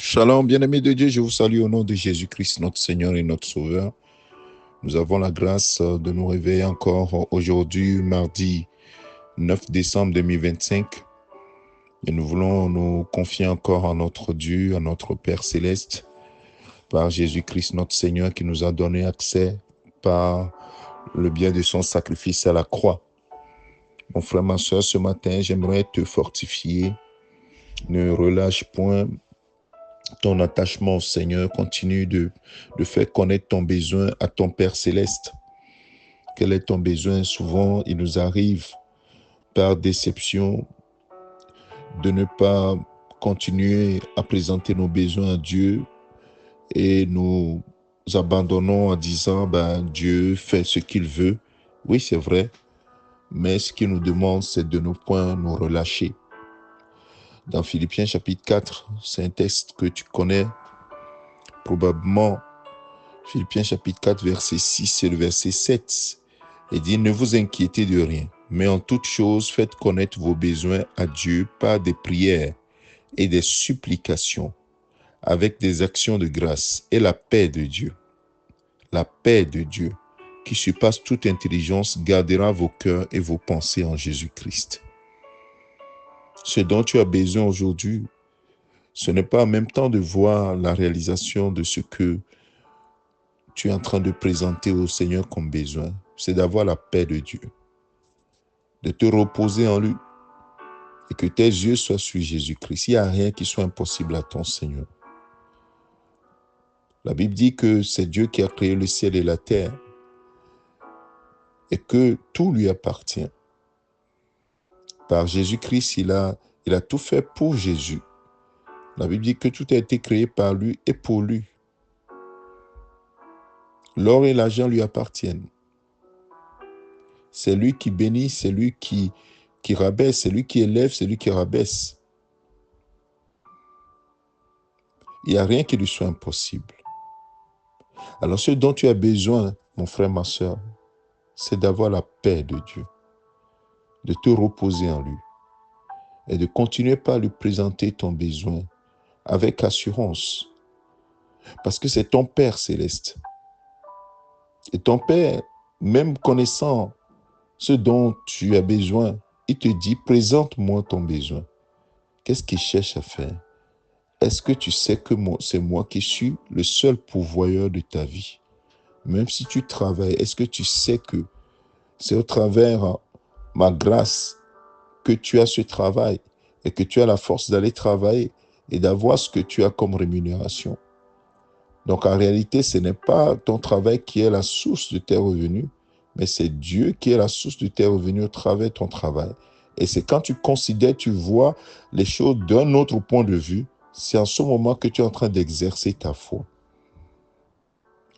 Shalom, bien-aimés de Dieu, je vous salue au nom de Jésus-Christ, notre Seigneur et notre Sauveur. Nous avons la grâce de nous réveiller encore aujourd'hui, mardi 9 décembre 2025. Et nous voulons nous confier encore à notre Dieu, à notre Père Céleste, par Jésus-Christ, notre Seigneur, qui nous a donné accès par le biais de son sacrifice à la croix. Mon frère, ma soeur, ce matin, j'aimerais te fortifier. Ne relâche point ton attachement au Seigneur, continue de faire connaître ton besoin à ton Père Céleste. Quel est ton besoin? Souvent, il nous arrive par déception de ne pas continuer à présenter nos besoins à Dieu et nous abandonnons en disant Dieu fait ce qu'il veut. Oui, c'est vrai, mais ce qu'il nous demande, c'est de ne point nous relâcher. Dans Philippiens chapitre 4, c'est un texte que tu connais probablement. Philippiens chapitre 4, verset 6 et le verset 7. Il dit, ne vous inquiétez de rien, mais en toute chose, faites connaître vos besoins à Dieu par des prières et des supplications, avec des actions de grâce, et la paix de Dieu, qui surpasse toute intelligence, gardera vos cœurs et vos pensées en Jésus-Christ. Ce dont tu as besoin aujourd'hui, ce n'est pas en même temps de voir la réalisation de ce que tu es en train de présenter au Seigneur comme besoin, c'est d'avoir la paix de Dieu, de te reposer en lui et que tes yeux soient sur Jésus-Christ. Il n'y a rien qui soit impossible à ton Seigneur. La Bible dit que c'est Dieu qui a créé le ciel et la terre et que tout lui appartient. Par Jésus-Christ, il a tout fait pour Jésus. La Bible dit que tout a été créé par lui et pour lui. L'or et l'argent lui appartiennent. C'est lui qui bénit, c'est lui qui rabaisse, c'est lui qui élève, c'est lui qui rabaisse. Il n'y a rien qui lui soit impossible. Alors ce dont tu as besoin, mon frère, ma soeur, c'est d'avoir la paix de Dieu, de te reposer en lui et de continuer par lui présenter ton besoin avec assurance. Parce que c'est ton Père céleste. Et ton Père, même connaissant ce dont tu as besoin, il te dit, présente-moi ton besoin. Qu'est-ce qu'il cherche à faire? Est-ce que tu sais que c'est moi qui suis le seul pourvoyeur de ta vie? Même si tu travailles, est-ce que tu sais que c'est au travers ma grâce que tu as ce travail et que tu as la force d'aller travailler et d'avoir ce que tu as comme rémunération? Donc en réalité, ce n'est pas ton travail qui est la source de tes revenus, mais c'est Dieu qui est la source de tes revenus au travers de ton travail. Et c'est quand tu considères, tu vois les choses d'un autre point de vue, c'est en ce moment que tu es en train d'exercer ta foi.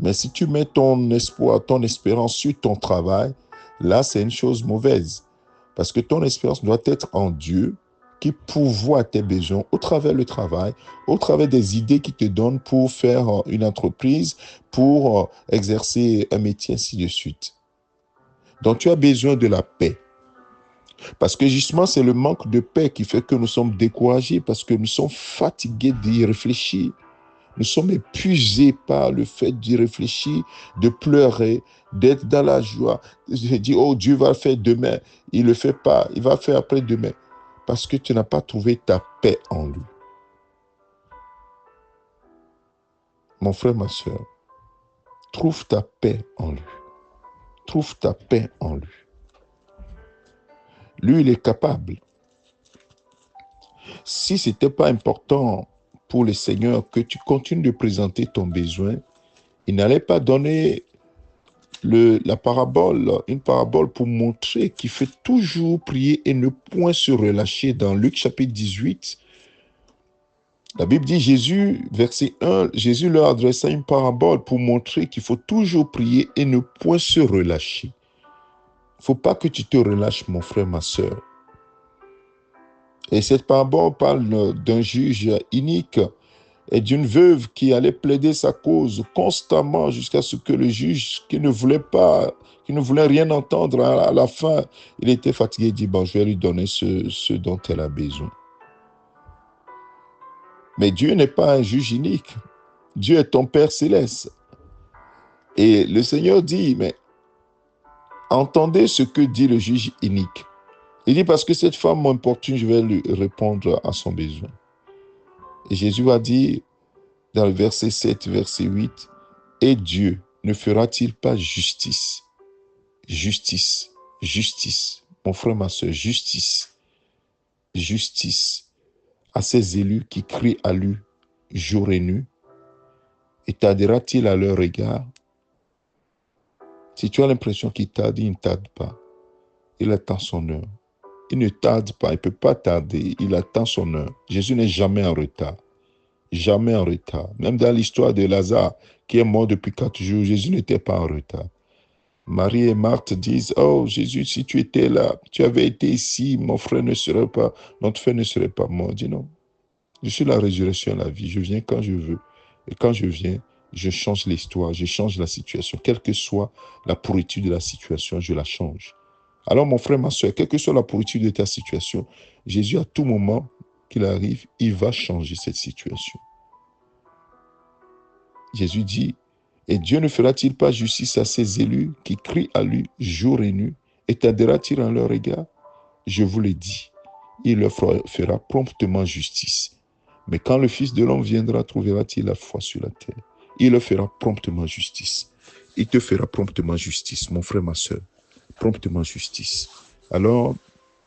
Mais si tu mets ton espoir, ton espérance sur ton travail, là, c'est une chose mauvaise. Parce que ton espérance doit être en Dieu qui pourvoit tes besoins au travers du travail, au travers des idées qu'il te donne pour faire une entreprise, pour exercer un métier, ainsi de suite. Donc, tu as besoin de la paix. Parce que justement, c'est le manque de paix qui fait que nous sommes découragés, parce que nous sommes fatigués d'y réfléchir. Nous sommes épuisés par le fait d'y réfléchir, de pleurer, d'être dans la joie. Je dis, oh, Dieu va le faire demain. Il ne le fait pas. Il va faire après-demain. Parce que tu n'as pas trouvé ta paix en lui. Mon frère, ma soeur, trouve ta paix en lui. Trouve ta paix en lui. Lui, il est capable. Si ce n'était pas important pour le Seigneur que tu continues de présenter ton besoin, il n'allait pas donner une parabole pour montrer qu'il fait toujours prier et ne point se relâcher. Dans Luc chapitre 18, la Bible dit, verset 1, Jésus leur adressa une parabole pour montrer qu'il faut toujours prier et ne point se relâcher. Il ne faut pas que tu te relâches, mon frère, ma soeur. Et cette parabole parle d'un juge inique et d'une veuve qui allait plaider sa cause constamment jusqu'à ce que le juge, qui ne voulait rien entendre, à la fin, il était fatigué, il dit, bon, je vais lui donner ce dont elle a besoin. Mais Dieu n'est pas un juge inique. Dieu est ton Père céleste. Et le Seigneur dit, mais entendez ce que dit le juge inique. Il dit, parce que cette femme m'importune, je vais lui répondre à son besoin. Et Jésus va dire, dans le verset 7, verset 8, et Dieu ne fera-t-il pas justice? Justice, justice, mon frère, ma soeur, justice, justice à ces élus qui crient à lui jour et nuit, et tardera-t-il à leur égard? Si tu as l'impression qu'il tarde, il ne tarde pas. Il attend son heure. Il ne tarde pas, il ne peut pas tarder, il attend son heure. Jésus n'est jamais en retard. Jamais en retard. Même dans l'histoire de Lazare, qui est mort depuis 4 jours, Jésus n'était pas en retard. Marie et Marthe disent, oh Jésus, si tu étais là, tu avais été ici, notre frère ne serait pas mort. Dis non, je suis la résurrection, la vie. Je viens quand je veux. Et quand je viens, je change l'histoire, je change la situation. Quelle que soit la pourriture de la situation, je la change. Alors mon frère, ma soeur, quelle que soit la pourriture de ta situation, Jésus, à tout moment qu'il arrive, il va changer cette situation. Jésus dit, et Dieu ne fera-t-il pas justice à ses élus qui crient à lui jour et nuit, et tardera-t-il en leur égard? Je vous l'ai dit, il leur fera promptement justice. Mais quand le Fils de l'homme viendra, trouvera-t-il la foi sur la terre? Il leur fera promptement justice. Il te fera promptement justice, mon frère, ma soeur. Promptement justice. Alors,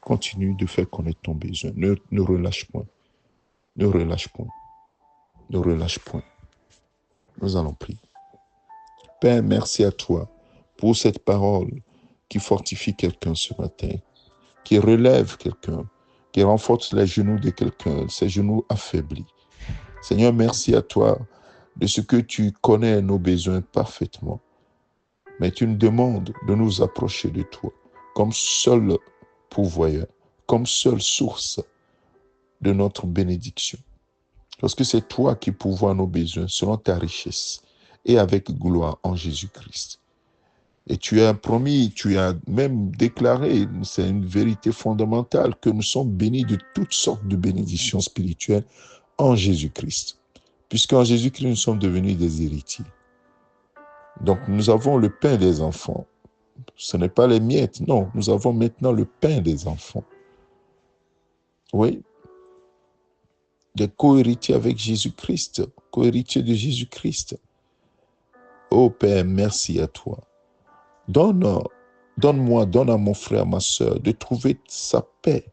continue de faire connaître ton besoin. Ne relâche point. Ne relâche point. Ne relâche point. Nous allons prier. Père, merci à toi pour cette parole qui fortifie quelqu'un ce matin, qui relève quelqu'un, qui renforce les genoux de quelqu'un, ses genoux affaiblis. Seigneur, merci à toi de ce que tu connais nos besoins parfaitement. Mais tu nous demandes de nous approcher de toi comme seul pourvoyeur, comme seule source de notre bénédiction. Parce que c'est toi qui pourvois nos besoins selon ta richesse et avec gloire en Jésus-Christ. Et tu as promis, tu as même déclaré, c'est une vérité fondamentale, que nous sommes bénis de toutes sortes de bénédictions spirituelles en Jésus-Christ. Puisqu'en Jésus-Christ, nous sommes devenus des héritiers. Donc, nous avons le pain des enfants. Ce n'est pas les miettes, non. Nous avons maintenant le pain des enfants. Oui. Des co-héritiers avec Jésus-Christ, co-héritiers de Jésus-Christ. Oh Père, merci à toi. Donne-moi, donne à mon frère, ma soeur, de trouver sa paix,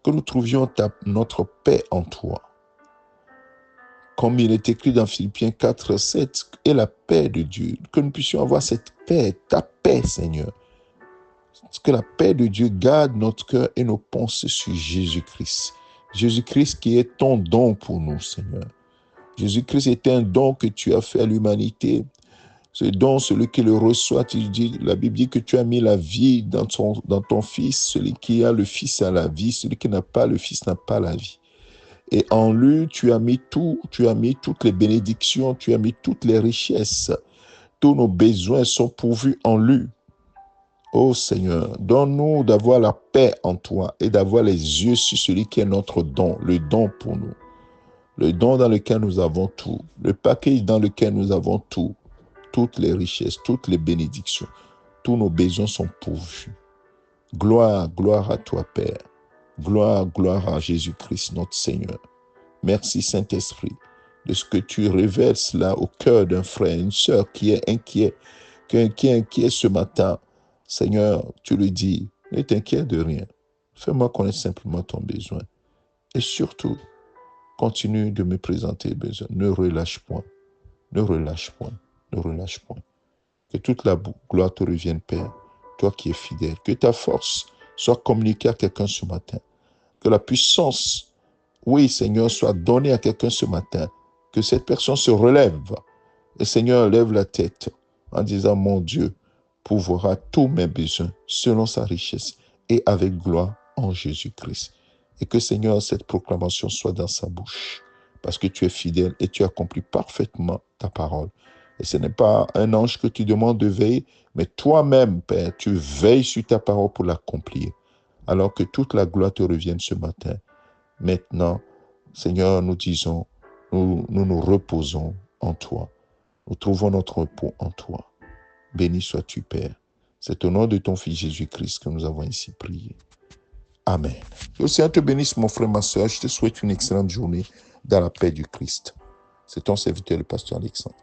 que nous trouvions notre paix en toi. Comme il est écrit dans Philippiens 4, 7, et la paix de Dieu, que nous puissions avoir cette paix, ta paix, Seigneur. Que la paix de Dieu garde notre cœur et nos pensées sur Jésus-Christ. Jésus-Christ qui est ton don pour nous, Seigneur. Jésus-Christ est un don que tu as fait à l'humanité. Ce don, celui qui le reçoit, la Bible dit que tu as mis la vie dans ton Fils. Celui qui a le Fils a la vie. Celui qui n'a pas le Fils n'a pas la vie. Et en lui, tu as mis tout, tu as mis toutes les bénédictions, tu as mis toutes les richesses. Tous nos besoins sont pourvus en lui. Ô Seigneur, donne-nous d'avoir la paix en toi et d'avoir les yeux sur celui qui est notre don, le don pour nous. Le don dans lequel nous avons tout, le package dans lequel nous avons tout, toutes les richesses, toutes les bénédictions, tous nos besoins sont pourvus. Gloire, gloire à toi, Père. Gloire, gloire à Jésus-Christ, notre Seigneur. Merci, Saint-Esprit, de ce que tu révèles cela au cœur d'un frère, une sœur qui est inquiet, qui est inquiet ce matin. Seigneur, tu lui dis, ne t'inquiète de rien. Fais-moi connaître simplement ton besoin. Et surtout, continue de me présenter les besoins. Ne relâche point. Ne relâche point. Ne relâche point. Que toute la gloire te revienne, Père, toi qui es fidèle. Que ta force soit communiquée à quelqu'un ce matin. Que la puissance, oui, Seigneur, soit donnée à quelqu'un ce matin. Que cette personne se relève. Et Seigneur, lève la tête en disant, mon Dieu pourvoira tous mes besoins selon sa richesse et avec gloire en Jésus-Christ. Et que, Seigneur, cette proclamation soit dans sa bouche, parce que tu es fidèle et tu accomplis parfaitement ta parole. Et ce n'est pas un ange que tu demandes de veiller, mais toi-même, Père, tu veilles sur ta parole pour l'accomplir. Alors que toute la gloire te revienne ce matin. Maintenant, Seigneur, nous disons, nous reposons en toi. Nous trouvons notre repos en toi. Béni sois-tu, Père. C'est au nom de ton Fils Jésus-Christ que nous avons ainsi prié. Amen. Que le Seigneur te bénisse, mon frère, ma soeur. Je te souhaite une excellente journée dans la paix du Christ. C'est ton serviteur, le pasteur Alexandre.